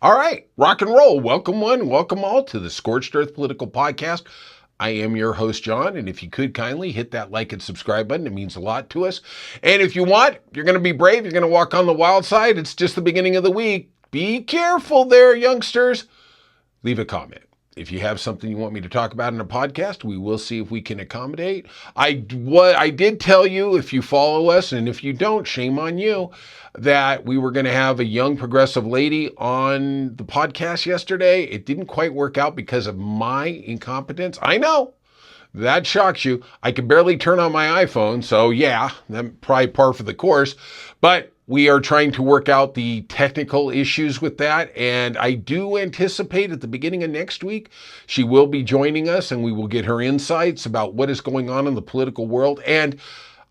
All right, rock and roll. Welcome one, welcome all to the Scorched Earth Political Podcast. I am your host, John, and if you could kindly hit that like and subscribe button, it means a lot to us. And if you want, you're going to be brave, you're going to walk on the wild side. It's just the beginning of the week. Be careful there, youngsters. Leave a comment. If you have something you want me to talk about in a podcast, we will see if we can accommodate. I did tell you, if you follow us, and if you don't, shame on you, that we were going to have a young progressive lady on the podcast yesterday. It didn't quite work out because of my incompetence. I know. That shocks you. I can barely turn on my iPhone, so yeah, that's probably par for the course. But we are trying to work out the technical issues with that, and I do anticipate at the beginning of next week, she will be joining us, and we will get her insights about what is going on in the political world. And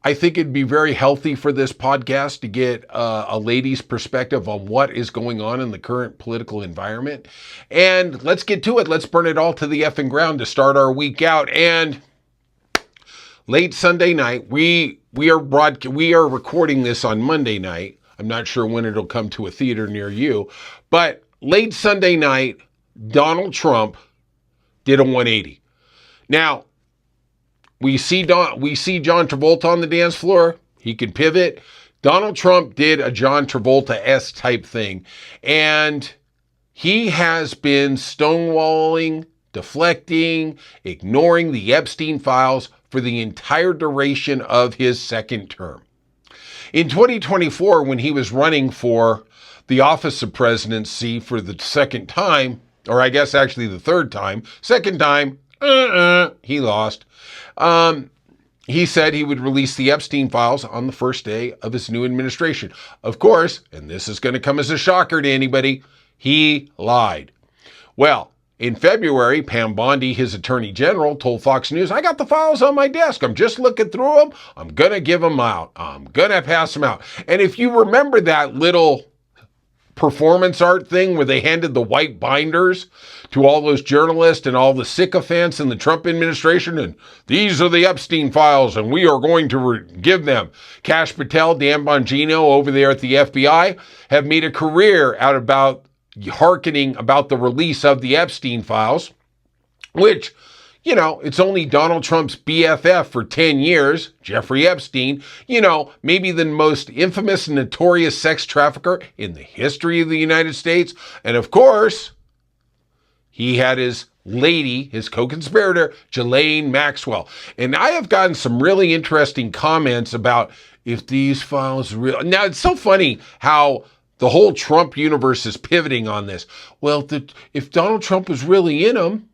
I think it'd be very healthy for this podcast to get a lady's perspective on what is going on in the current political environment. And let's get to it. Let's burn it all to the effing ground to start our week out. And late Sunday night, we are recording this on Monday night. I'm not sure when it'll come to a theater near you, but late Sunday night, Donald Trump did a 180. Now, we see John Travolta on the dance floor. He can pivot. Donald Trump did a John Travolta-esque type thing, and he has been stonewalling, deflecting, ignoring the Epstein files for the entire duration of his second term. In 2024, when he was running for the office of presidency for the second time, or I guess actually the third time, second time, he lost. He said he would release the Epstein files on the first day of his new administration. Of course, and this is going to come as a shocker to anybody, he lied. Well, in February, Pam Bondi, his attorney general, told Fox News, I got the files on my desk. I'm just looking through them. I'm going to give them out. I'm going to pass them out. And if you remember that little performance art thing where they handed the white binders to all those journalists and all the sycophants in the Trump administration, and these are the Epstein files, and we are going to give them. Kash Patel, Dan Bongino over there at the FBI have made a career out about hearkening about the release of the Epstein files, which, you know, it's only Donald Trump's BFF for 10 years, Jeffrey Epstein, you know, maybe the most infamous and notorious sex trafficker in the history of the United States. And of course, he had his lady, his co-conspirator, Ghislaine Maxwell. And I have gotten some really interesting comments about if these files real. Now, it's so funny how the whole Trump universe is pivoting on this. Well, if Donald Trump was really in them,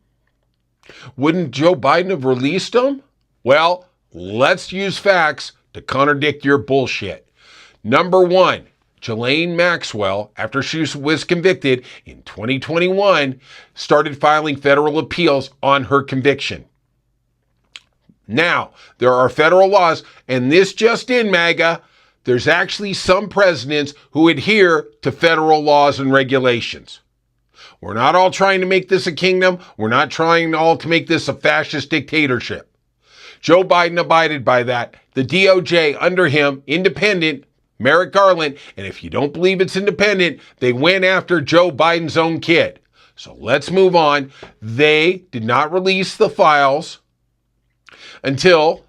wouldn't Joe Biden have released them? Well, let's use facts to contradict your bullshit. Number one, Ghislaine Maxwell, after she was convicted in 2021, started filing federal appeals on her conviction. Now, there are federal laws, and this just in, MAGA, there's actually some presidents who adhere to federal laws and regulations. We're not all trying to make this a kingdom. We're not trying all to make this a fascist dictatorship. Joe Biden abided by that. The DOJ under him, independent, Merrick Garland, and if you don't believe it's independent, they went after Joe Biden's own kid. So let's move on. They did not release the files until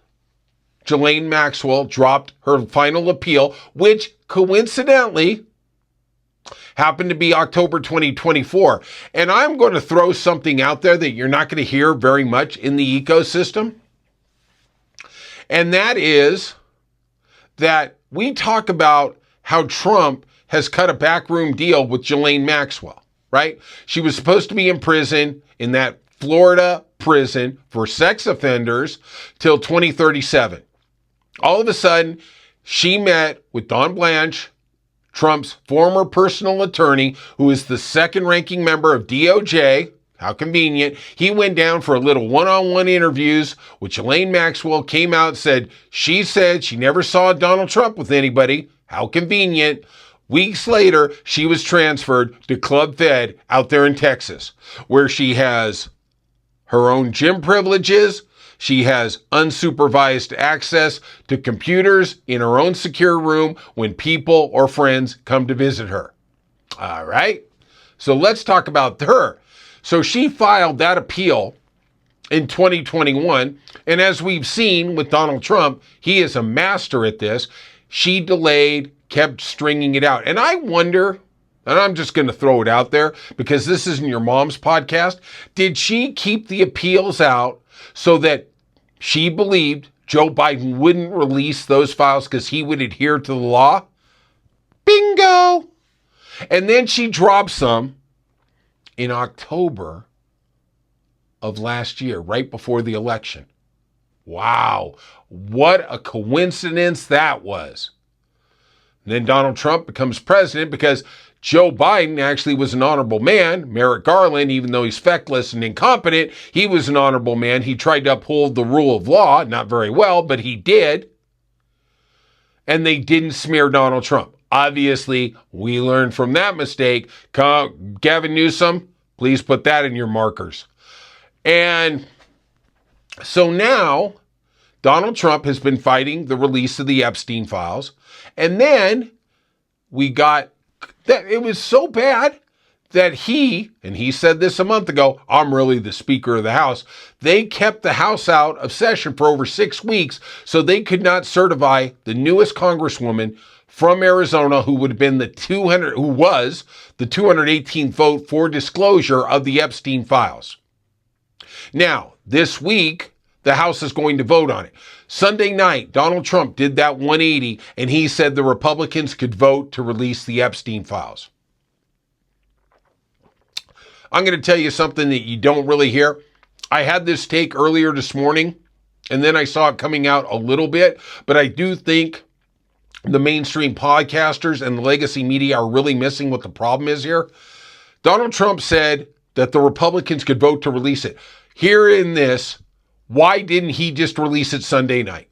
Ghislaine Maxwell dropped her final appeal, which coincidentally happened to be October 2024. And I'm going to throw something out there that you're not going to hear very much in the ecosystem. And that is that we talk about how Trump has cut a backroom deal with Ghislaine Maxwell, right? She was supposed to be in prison in that Florida prison for sex offenders till 2037. All of a sudden, she met with Don Blanche, Trump's former personal attorney, who is the second-ranking member of DOJ. How convenient. He went down for a little one-on-one interviews with Ghislaine Maxwell, came out and said she never saw Donald Trump with anybody. How convenient. Weeks later, she was transferred to Club Fed out there in Texas, where she has her own gym privileges. She has unsupervised access to computers in her own secure room when people or friends come to visit her. All right. So let's talk about her. So she filed that appeal in 2021. And as we've seen with Donald Trump, he is a master at this. She delayed, kept stringing it out. And I wonder, and I'm just going to throw it out there because this isn't your mom's podcast, did she keep the appeals out so that she believed Joe Biden wouldn't release those files because he would adhere to the law? Bingo! And then she dropped some in October of last year, right before the election. Wow, what a coincidence that was. And then Donald Trump becomes president because Joe Biden actually was an honorable man. Merrick Garland, even though he's feckless and incompetent, he was an honorable man. He tried to uphold the rule of law, not very well, but he did. And they didn't smear Donald Trump. Obviously, we learned from that mistake. Gavin Newsom, please put that in your markers. And so now, Donald Trump has been fighting the release of the Epstein files. And then we got that it was so bad that he said this a month ago, I'm really the Speaker of the House. They kept the House out of session for over 6 weeks so they could not certify the newest Congresswoman from Arizona who was the 218th vote for disclosure of the Epstein files. Now, this week, the House is going to vote on it. Sunday night, Donald Trump did that 180, and he said the Republicans could vote to release the Epstein files. I'm going to tell you something that you don't really hear. I had this take earlier this morning, and then I saw it coming out a little bit, but I do think the mainstream podcasters and the legacy media are really missing what the problem is here. Donald Trump said that the Republicans could vote to release it. Here in this, why didn't he just release it Sunday night?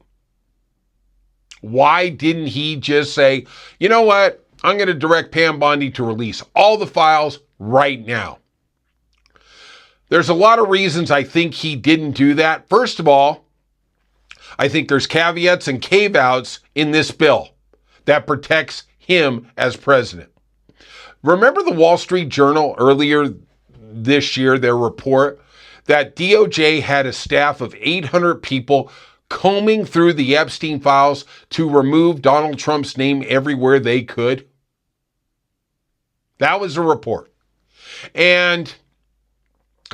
Why didn't he just say, you know what? I'm going to direct Pam Bondi to release all the files right now. There's a lot of reasons I think he didn't do that. First of all, I think there's caveats and cave-outs in this bill that protects him as president. Remember the Wall Street Journal earlier this year, their report that DOJ had a staff of 800 people combing through the Epstein files to remove Donald Trump's name everywhere they could? That was a report. And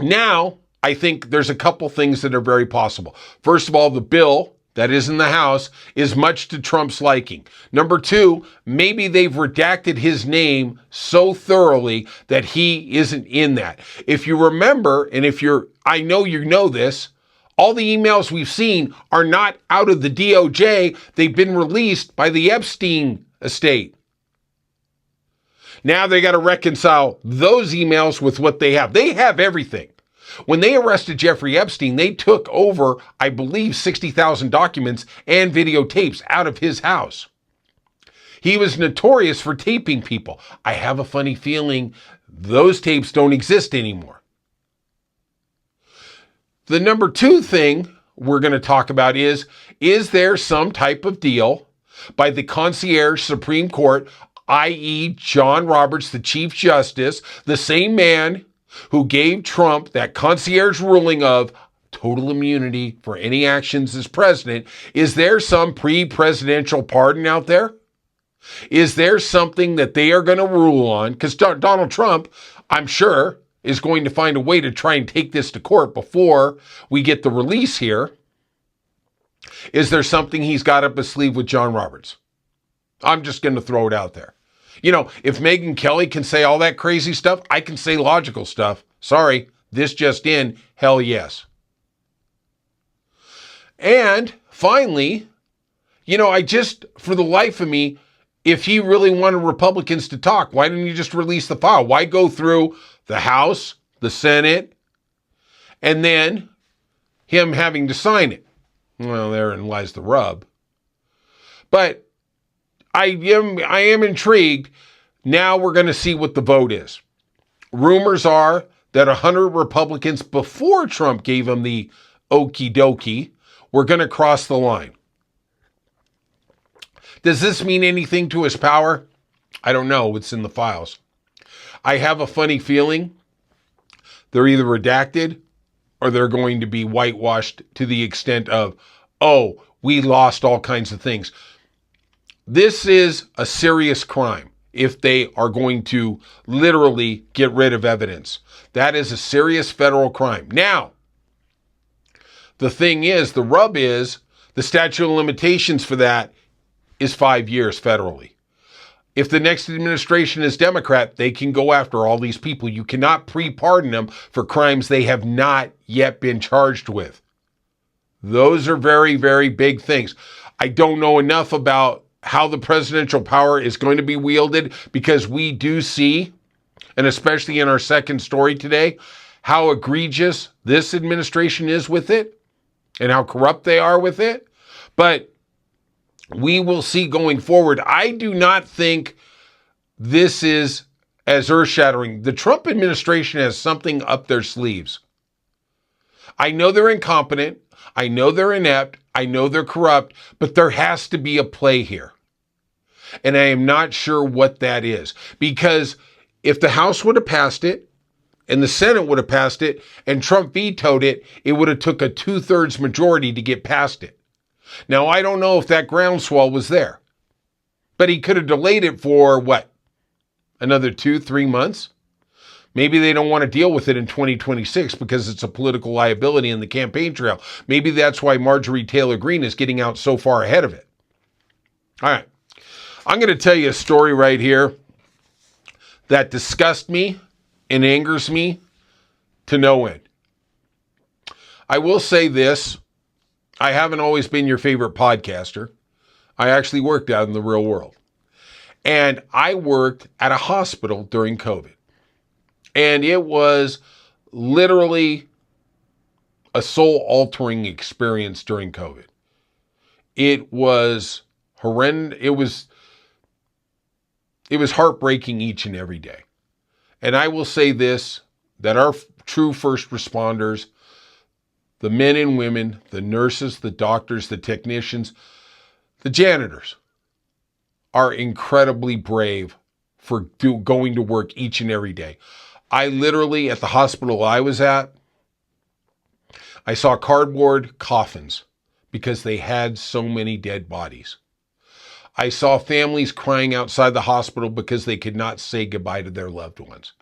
now I think there's a couple things that are very possible. First of all, the bill that is in the House is much to Trump's liking. Number two, maybe they've redacted his name so thoroughly that he isn't in that. If you remember, and I know you know this, all the emails we've seen are not out of the DOJ. They've been released by the Epstein estate. Now they got to reconcile those emails with what they have. They have everything. When they arrested Jeffrey Epstein, they took over, I believe, 60,000 documents and videotapes out of his house. He was notorious for taping people. I have a funny feeling those tapes don't exist anymore. The number two thing we're going to talk about is there some type of deal by the concierge Supreme Court, i.e. John Roberts, the Chief Justice, the same man who gave Trump that concierge ruling of total immunity for any actions as president? Is there some pre-presidential pardon out there? Is there something that they are going to rule on? Because Donald Trump, I'm sure, is going to find a way to try and take this to court before we get the release here. Is there something he's got up his sleeve with John Roberts? I'm just going to throw it out there. You know, if Megyn Kelly can say all that crazy stuff, I can say logical stuff. Sorry, this just in, hell yes. And finally, you know, for the life of me, if he really wanted Republicans to talk, why didn't he just release the file? Why go through the House, the Senate, and then him having to sign it? Well, therein lies the rub. But I am intrigued. Now we're going to see what the vote is. Rumors are that 100 Republicans before Trump gave him the okie dokie were going to cross the line. Does this mean anything to his power? I don't know. It's in the files. I have a funny feeling they're either redacted or they're going to be whitewashed to the extent of, oh, we lost all kinds of things. This is a serious crime if they are going to literally get rid of evidence. That is a serious federal crime. Now, the thing is, the rub is, the statute of limitations for that is 5 years federally. If the next administration is Democrat, they can go after all these people. You cannot pre-pardon them for crimes they have not yet been charged with. Those are very, very big things. I don't know enough about how the presidential power is going to be wielded, because we do see, and especially in our second story today, how egregious this administration is with it and how corrupt they are with it. But we will see going forward. I do not think this is as earth-shattering. The Trump administration has something up their sleeves. I know they're incompetent. I know they're inept. I know they're corrupt, but there has to be a play here. And I am not sure what that is. Because if the House would have passed it and the Senate would have passed it and Trump vetoed it, it would have took a 2/3 majority to get past it. Now, I don't know if that groundswell was there, but he could have delayed it for what? Another 2-3 months? Maybe they don't want to deal with it in 2026 because it's a political liability in the campaign trail. Maybe that's why Marjorie Taylor Greene is getting out so far ahead of it. All right. I'm going to tell you a story right here that disgusts me and angers me to no end. I will say this. I haven't always been your favorite podcaster. I actually worked out in the real world. And I worked at a hospital during COVID. And it was literally a soul-altering experience during COVID. It was horrendous. It was heartbreaking each and every day. And I will say this, that our true first responders, the men and women, the nurses, the doctors, the technicians, the janitors, are incredibly brave for going to work each and every day. I literally, at the hospital I was at, I saw cardboard coffins because they had so many dead bodies. I saw families crying outside the hospital because they could not say goodbye to their loved ones.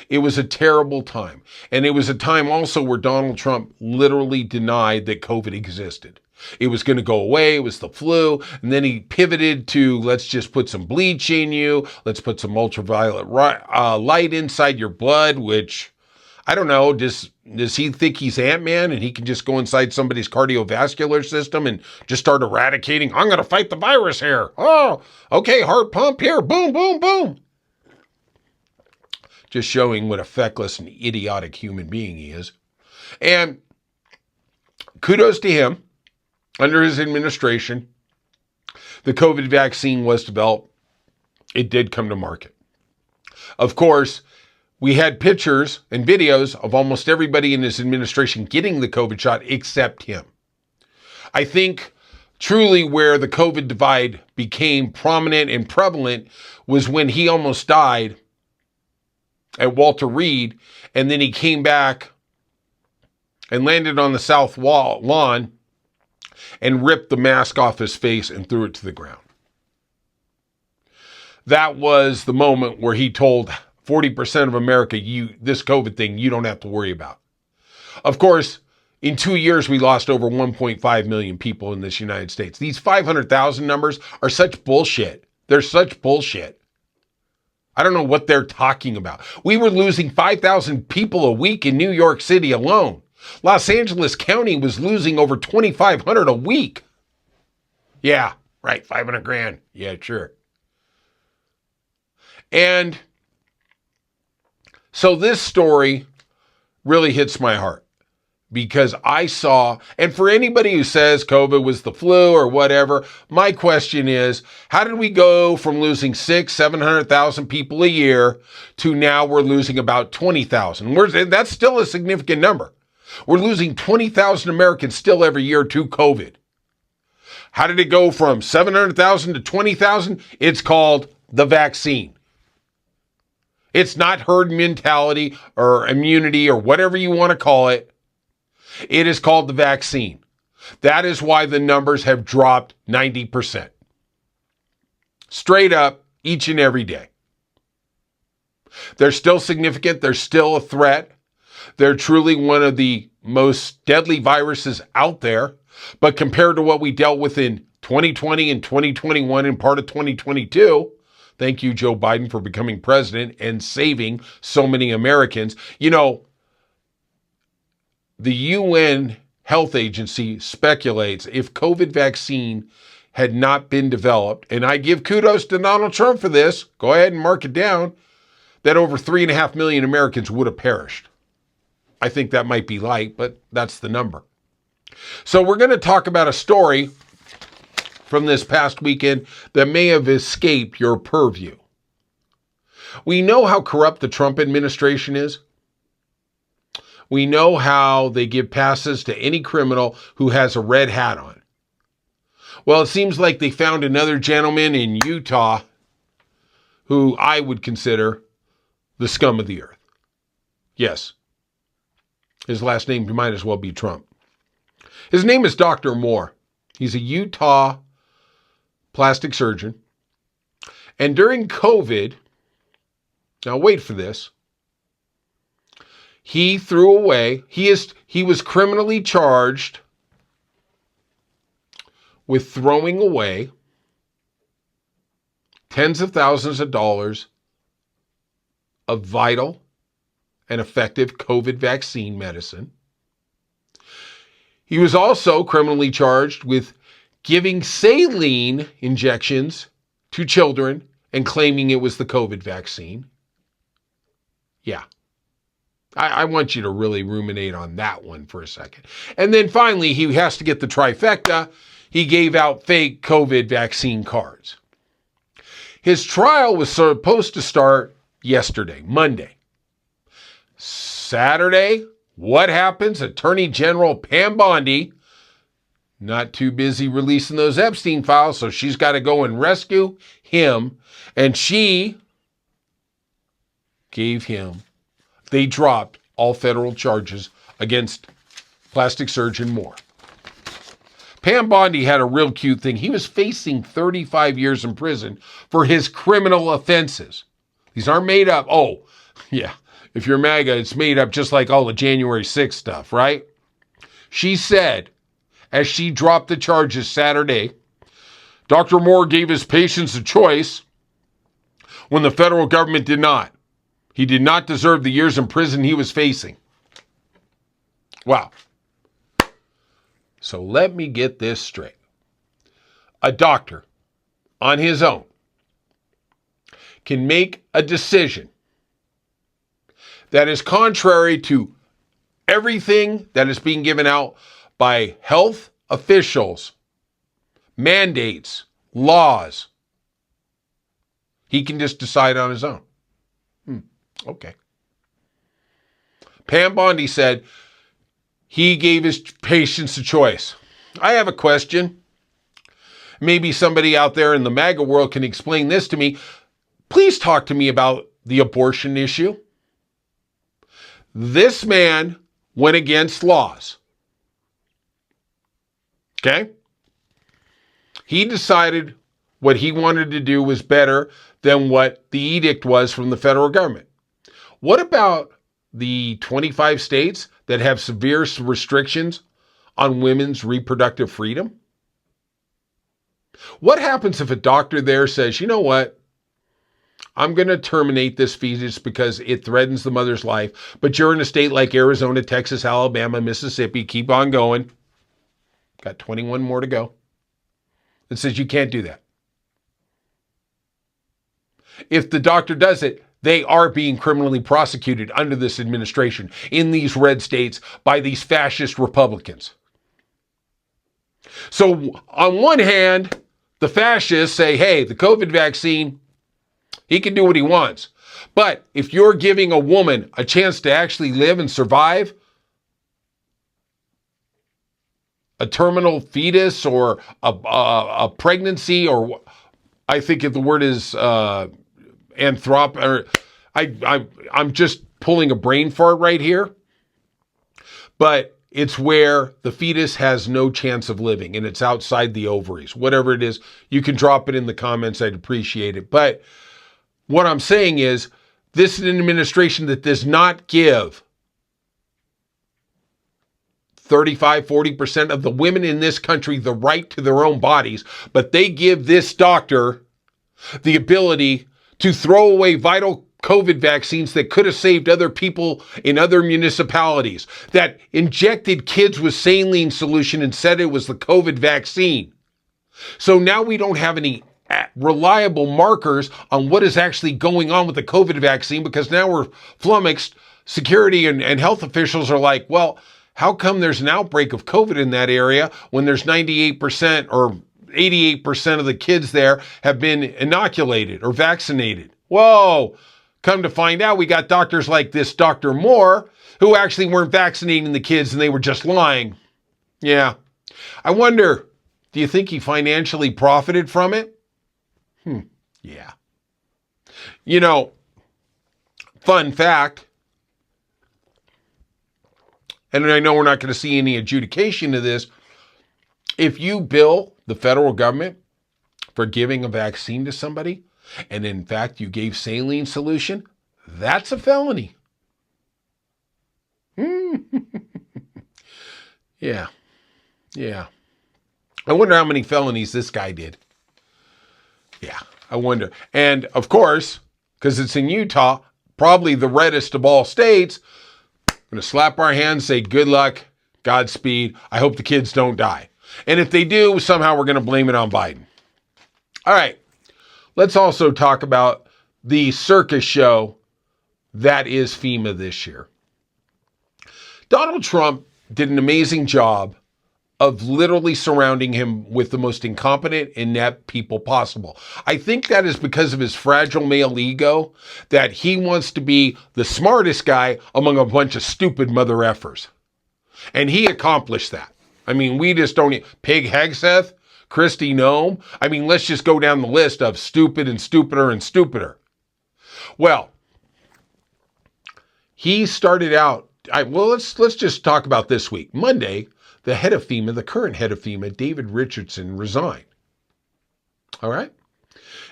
It was a terrible time. And it was a time also where Donald Trump literally denied that COVID existed. It was going to go away. It was the flu. And then he pivoted to, let's just put some bleach in you. Let's put some ultraviolet light inside your blood, which, I don't know, does he think he's Ant-Man and he can just go inside somebody's cardiovascular system and just start eradicating? I'm going to fight the virus here. Oh, okay, heart pump here. Boom, boom, boom. Just showing what a feckless and idiotic human being he is. And kudos to him. Under his administration, the COVID vaccine was developed. It did come to market. Of course, we had pictures and videos of almost everybody in his administration getting the COVID shot except him. I think truly where the COVID divide became prominent and prevalent was when he almost died at Walter Reed, and then he came back and landed on the South lawn and ripped the mask off his face and threw it to the ground. That was the moment where he told 40% of America, this COVID thing, you don't have to worry about. Of course, in 2 years, we lost over 1.5 million people in this United States. These 500,000 numbers are such bullshit. They're such bullshit. I don't know what they're talking about. We were losing 5,000 people a week in New York City alone. Los Angeles County was losing over 2,500 a week. Yeah, right, 500 grand. Yeah, sure. And so this story really hits my heart because I saw, and for anybody who says COVID was the flu or whatever, my question is, how did we go from losing 700,000 people a year to now we're losing about 20,000? That's still a significant number. We're losing 20,000 Americans still every year to COVID. How did it go from 700,000 to 20,000? It's called the vaccine. It's not herd mentality or immunity or whatever you want to call it. It is called the vaccine. That is why the numbers have dropped 90%. Straight up, each and every day. They're still significant. They're still a threat. They're truly one of the most deadly viruses out there. But compared to what we dealt with in 2020 and 2021 and part of 2022, thank you, Joe Biden, for becoming president and saving so many Americans. You know, the UN Health Agency speculates if COVID vaccine had not been developed, and I give kudos to Donald Trump for this, go ahead and mark it down, that over 3.5 million Americans would have perished. I think that might be light, but that's the number. So we're going to talk about a story from this past weekend that may have escaped your purview. We know how corrupt the Trump administration is. We know how they give passes to any criminal who has a red hat on. Well, it seems like they found another gentleman in Utah who I would consider the scum of the earth. Yes. His last name might as well be Trump. His name is Dr. Moore. He's a Utah plastic surgeon. And during COVID, now wait for this, he threw away, he was criminally charged with throwing away tens of thousands of dollars of vital and effective COVID vaccine medicine. He was also criminally charged with giving saline injections to children and claiming it was the COVID vaccine. Yeah. I want you to really ruminate on that one for a second. And then finally, he has to get the trifecta. He gave out fake COVID vaccine cards. His trial was supposed to start yesterday, Monday. Saturday, what happens? Attorney General Pam Bondi, not too busy releasing those Epstein files, so she's got to go and rescue him. And she gave him, they dropped all federal charges against plastic surgeon Moore. Pam Bondi had a real cute thing. He was facing 35 years in prison for his criminal offenses. These aren't made up. Oh, yeah. If you're MAGA, it's made up just like all the January 6th stuff, right? She said, as she dropped the charges Saturday, Dr. Moore gave his patients a choice when the federal government did not. He did not deserve the years in prison he was facing. Wow. So let me get this straight. A doctor, on his own, can make a decision that is contrary to everything that is being given out by health officials, mandates, laws. He can just decide on his own. Okay. Pam Bondi said he gave his patients a choice. I have a question. Maybe somebody out there in the MAGA world can explain this to me. Please talk to me about the abortion issue. This man went against laws. Okay? He decided what he wanted to do was better than what the edict was from the federal government. What about the 25 states that have severe restrictions on women's reproductive freedom? What happens if a doctor there says, you know what? I'm going to terminate this fetus because it threatens the mother's life, but you're in a state like Arizona, Texas, Alabama, Mississippi, keep on going. Got 21 more to go. It says you can't do that. If the doctor does it, they are being criminally prosecuted under this administration in these red states by these fascist Republicans. So on one hand, the fascists say, hey, the COVID vaccine, he can do what he wants. But if you're giving a woman a chance to actually live and survive a terminal fetus or a pregnancy, or I think the word is I'm just pulling a brain fart right here, but it's where the fetus has no chance of living and it's outside the ovaries. Whatever it is, you can drop it in the comments. I'd appreciate it. But what I'm saying is, this is an administration that does not give 35, 40% of the women in this country the right to their own bodies, but they give this doctor the ability to throw away vital COVID vaccines that could have saved other people in other municipalities, that injected kids with saline solution and said it was the COVID vaccine. So now we don't have any reliable markers on what is actually going on with the COVID vaccine, because now we're flummoxed. Security and health officials are like, well, how come there's an outbreak of COVID in that area when there's 98% or 88% of the kids there have been inoculated or vaccinated? Whoa, come to find out, we got doctors like this Dr. Moore who actually weren't vaccinating the kids and they were just lying. Yeah. I wonder, do you think he financially profited from it? Yeah. You know, fun fact, and I know we're not going to see any adjudication of this, if you bill the federal government for giving a vaccine to somebody, and in fact you gave saline solution, that's a felony. Yeah. I wonder how many felonies this guy did. Yeah, I wonder. And of course, because it's in Utah, probably the reddest of all states, I'm going to slap our hands, say good luck, Godspeed. I hope the kids don't die. And if they do, somehow we're going to blame it on Biden. All right, let's also talk about the circus show that is FEMA this year. Donald Trump did an amazing job of literally surrounding him with the most incompetent, inept people possible. I think that is because of his fragile male ego, that he wants to be the smartest guy among a bunch of stupid mother effers. And he accomplished that. I mean, we just don't... Pig Hegseth, Kristi Noem. I mean, let's just go down the list of stupid and stupider and stupider. Well, he started out... let's just talk about this week. Monday, the head of FEMA, the current head of FEMA, David Richardson, resigned. All right?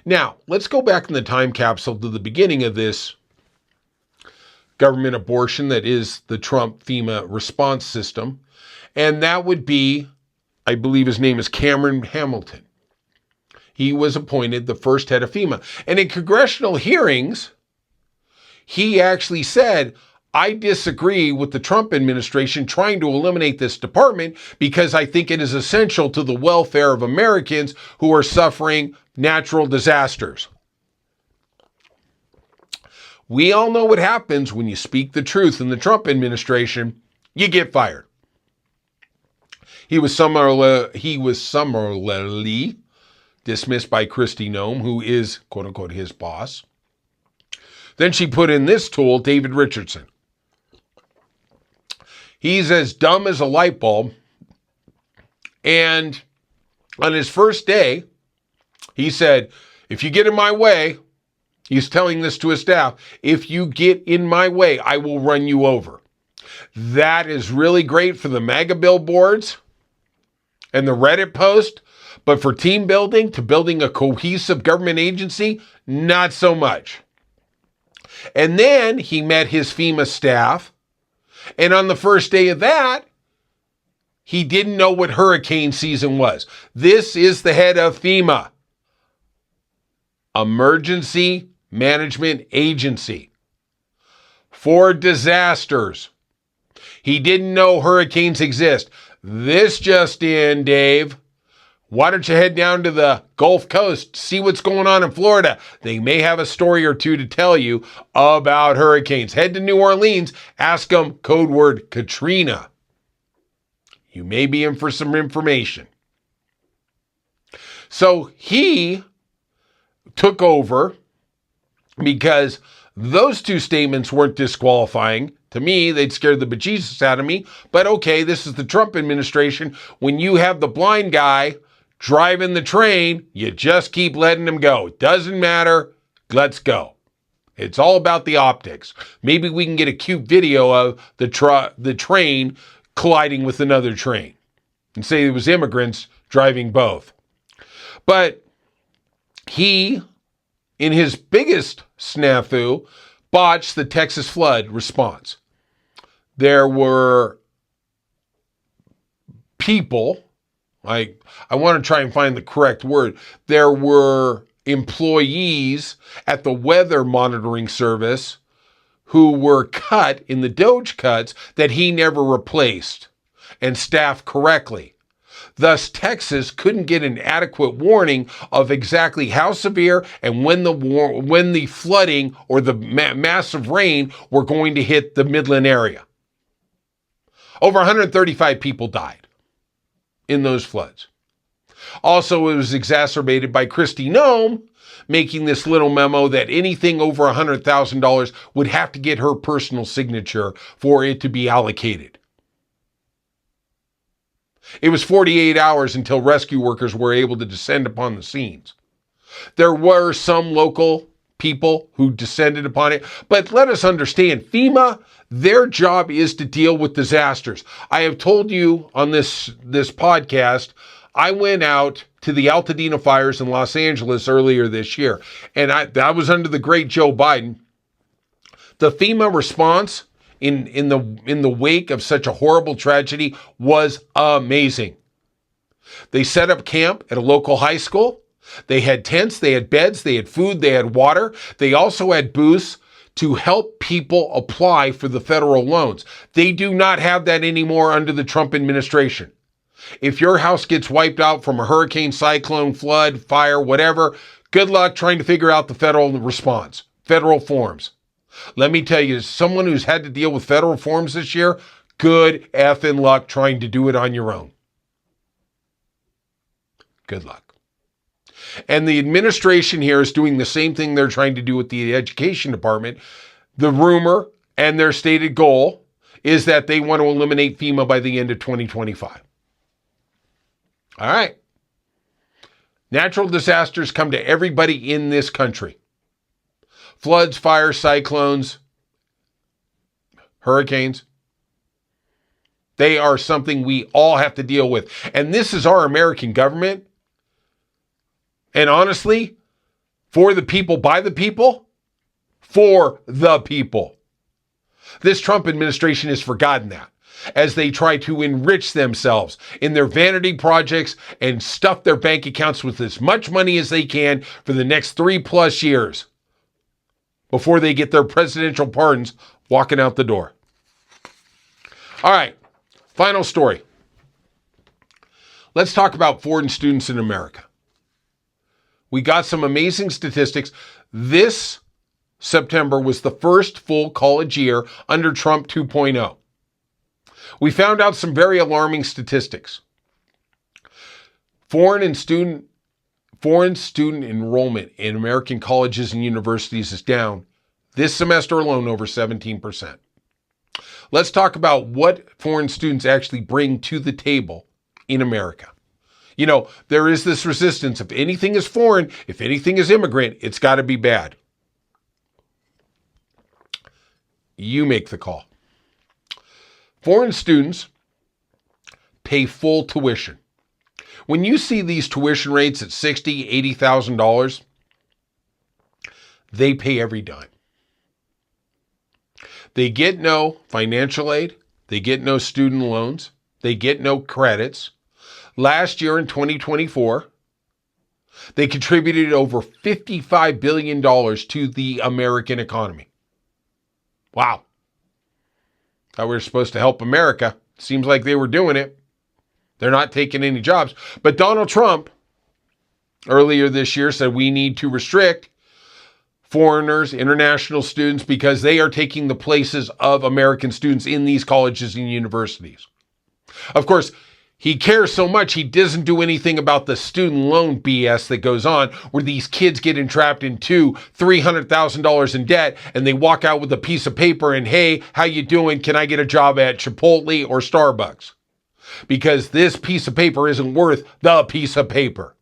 Now, let's go back in the time capsule to the beginning of this government abortion that is the Trump FEMA response system. And that would be, I believe his name is Cameron Hamilton. He was appointed the first head of FEMA. And in congressional hearings, he actually said, I disagree with the Trump administration trying to eliminate this department because I think it is essential to the welfare of Americans who are suffering natural disasters. We all know what happens when you speak the truth in the Trump administration. You get fired. He was summarily dismissed by Kristi Noem, who is, quote unquote, his boss. Then she put in this tool, David Richardson. He's as dumb as a light bulb. And on his first day, he said, if you get in my way, he's telling this to his staff, if you get in my way, I will run you over. That is really great for the MAGA billboards and the Reddit post, but for team building, to building a cohesive government agency, not so much. And then he met his FEMA staff, and on the first day of that, he didn't know what hurricane season was. This is the head of FEMA, Emergency Management Agency, for disasters. He didn't know hurricanes exist. This just in, Dave. Why don't you head down to the Gulf Coast, see what's going on in Florida? They may have a story or two to tell you about hurricanes. Head to New Orleans, ask them code word Katrina. You may be in for some information. So he took over because those two statements weren't disqualifying. To me, they'd scared the bejesus out of me. But okay, this is the Trump administration. When you have the blind guy driving the train, you just keep letting him go. It doesn't matter. Let's go. It's all about the optics. Maybe we can get a cute video of the train colliding with another train and say it was immigrants driving both. But he, in his biggest snafu, botched the Texas flood response. There were people, I want to try and find the correct word. There were employees at the weather monitoring service who were cut in the Doge cuts that he never replaced and staffed correctly. Thus, Texas couldn't get an adequate warning of exactly how severe and when the flooding or the massive rain were going to hit the Midland area. Over 135 people died in those floods. Also, it was exacerbated by Kristi Noem making this little memo that anything over $100,000 would have to get her personal signature for it to be allocated. It was 48 hours until rescue workers were able to descend upon the scenes. There were some local people who descended upon it, but let us understand, FEMA, their job is to deal with disasters. I have told you on this podcast, I went out to the Altadena fires in Los Angeles earlier this year, and I was under the great Joe Biden. The FEMA response in the wake of such a horrible tragedy was amazing. They set up camp at a local high school. They had tents, they had beds, they had food, they had water. They also had booths to help people apply for the federal loans. They do not have that anymore under the Trump administration. If your house gets wiped out from a hurricane, cyclone, flood, fire, whatever, good luck trying to figure out the federal response, federal forms. Let me tell you, as someone who's had to deal with federal forms this year, good effing luck trying to do it on your own. Good luck. And the administration here is doing the same thing they're trying to do with the education department. The rumor and their stated goal is that they want to eliminate FEMA by the end of 2025. All right. Natural disasters come to everybody in this country. Floods, fires, cyclones, hurricanes. They are something we all have to deal with. And this is our American government. And honestly, for the people, by the people, for the people. This Trump administration has forgotten that as they try to enrich themselves in their vanity projects and stuff their bank accounts with as much money as they can for the next 3+ years before they get their presidential pardons walking out the door. All right, final story. Let's talk about foreign students in America. We got some amazing statistics. This September was the first full college year under Trump 2.0. We found out some very alarming statistics. Foreign student enrollment in American colleges and universities is down this semester alone over 17%. Let's talk about what foreign students actually bring to the table in America. You know, there is this resistance. If anything is foreign, if anything is immigrant, it's got to be bad. You make the call. Foreign students pay full tuition. When you see these tuition rates at $60,000, $80,000, they pay every dime. They get no financial aid. They get no student loans. They get no credits. Last year in 2024, they contributed over $55 billion to the American economy. Wow. Thought we were supposed to help America. Seems like they were doing it. They're not taking any jobs. But Donald Trump earlier this year said we need to restrict foreigners, international students, because they are taking the places of American students in these colleges and universities. Of course, he cares so much he doesn't do anything about the student loan BS that goes on where these kids get entrapped in $300,000 in debt and they walk out with a piece of paper and, hey, how you doing? Can I get a job at Chipotle or Starbucks? Because this piece of paper isn't worth the piece of paper.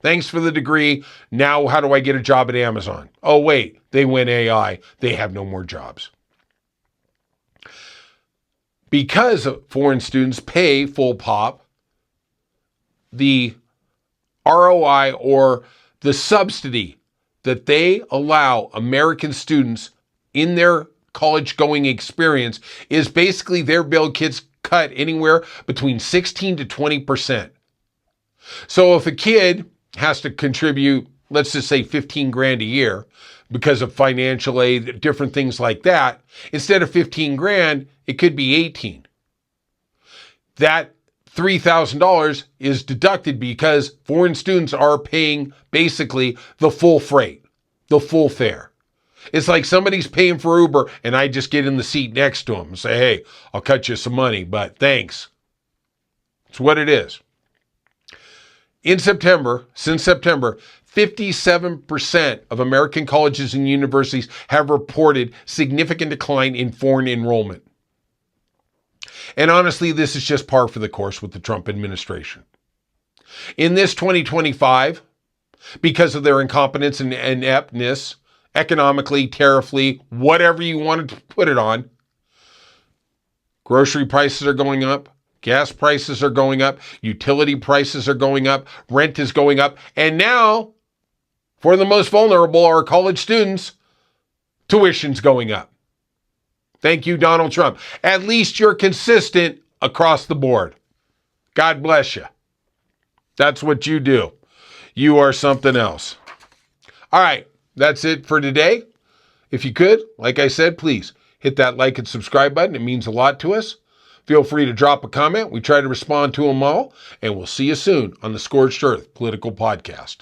Thanks for the degree. Now, how do I get a job at Amazon? Oh, wait, they went AI. They have no more jobs. Because foreign students pay full pop, the ROI or the subsidy that they allow American students in their college going experience is basically their bill gets cut anywhere between 16 to 20%. So if a kid has to contribute, let's just say 15 grand a year because of financial aid, different things like that, instead of 15 grand, it could be 18. That $3,000 is deducted because foreign students are paying basically the full freight, the full fare. It's like somebody's paying for Uber and I just get in the seat next to them and say, hey, I'll cut you some money, but thanks. It's what it is. Since September, 57% of American colleges and universities have reported significant decline in foreign enrollment. And honestly, this is just par for the course with the Trump administration. In this 2025, because of their incompetence and ineptness, economically, tariffly, whatever you wanted to put it on, grocery prices are going up. Gas prices are going up, utility prices are going up, rent is going up, and now, for the most vulnerable, our college students, tuition's going up. Thank you, Donald Trump. At least you're consistent across the board. God bless you. That's what you do. You are something else. All right, that's it for today. If you could, like I said, please hit that like and subscribe button. It means a lot to us. Feel free to drop a comment. We try to respond to them all. And we'll see you soon on the Scorched Earth Political Podcast.